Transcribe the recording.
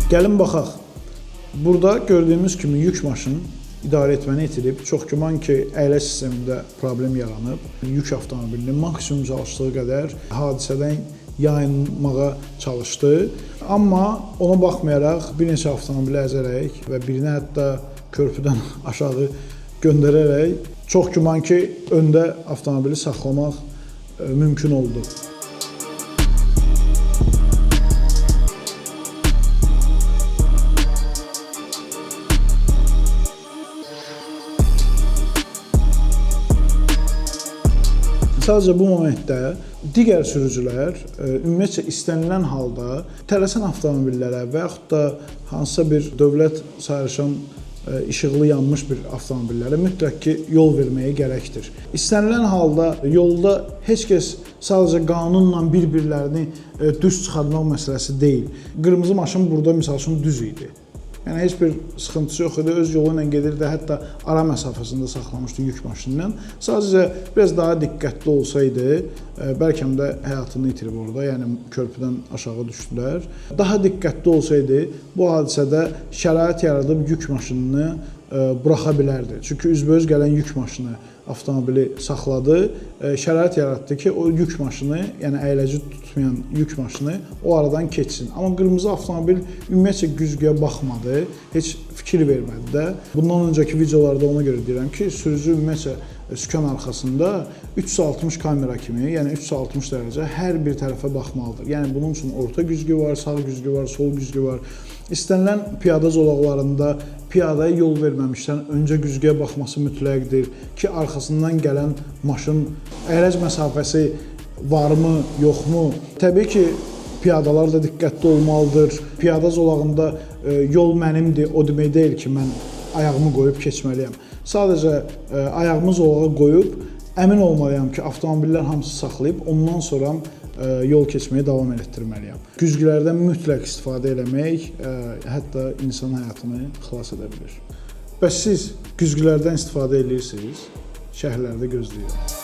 Gəlin baxaq. Burada gördüyümüz kimi yük maşını idarə etməni itirib. Çox güman ki, əyləc sistemində problem yaranıb. Yük avtomobilinin maksimum çalışdığı qədər hadisədən yayınmağa çalışdı. Amma ona baxmayaraq bir neçə avtomobili əzərək və birini hətta körpüdən aşağı göndərərək çox güman ki, öndə avtomobili saxlamaq mümkün oldu. Sadəcə bu momentdə digər sürücülər ümumiyyətcə istənilən halda tələsən avtomobillərə və yaxud da hansısa bir dövlət sayılışan işıqlı yanmış bir avtomobillərə mütləq ki, yol verməyə gərəkdir. İstənilən halda yolda heç kəs sadəcə qanunla bir-birlərini düz çıxartmaq məsələsi deyil. Qırmızı maşın burada misal üçün düz idi. Yəni heç bir sıxıntısı yox idi, öz yolu ilə gedirdi, hətta ara məsafəsində saxlamışdı yük maşınından. Sadəcə biraz daha diqqətli olsaydı, bəlkə də həyatını itirib orada, yəni körpüdən aşağı düşdülər. Daha diqqətli olsaydı, bu hadisədə şərait yaradıb yük maşınını buraxa bilərdi. Çünki üzbəüz gələn yük maşını avtomobili saxladı, şərait yaratdı ki, o yük maşını, yəni əyləci tutmayan yük maşını o aradan keçsin. Amma qırmızı avtomobil ümumiyyətcə güzgüyə baxmadı, heç fikir vermədi də. Bundan öncəki videolarda ona görə deyirəm ki, sürücü ümumiyyətcə sükan arxasında 360 kamera kimi, yəni 360 dərəcə hər bir tərəfə baxmalıdır. Yəni bunun üçün orta güzgü var, sağ güzgü var, sol güzgü var. İstənilən piyada zolaqlarında piyadaya yol verməmişdən öncə güzgüyə baxması mütləqdir ki, arxasından gələn maşın əyləc məsafəsi varmı, yoxmu? Təbii ki, piyadalar da diqqətli olmalıdır. Piyada zolağında yol mənimdir, o demək deyil ki, mən ayağımı qoyub keçməliyəm. Sadəcə ayağımı zolağa qoyub əmin olmalıyam ki, avtomobillər hamısı saxlayıb, ondan sonra yol keçməyə davam etdirməliyəm. Güzgülərdən mütləq istifadə eləmək hətta insan həyatını xilas edə bilir. Bəs siz güzgülərdən istifadə edirsiniz? Şərhlərdə gözləyirəm.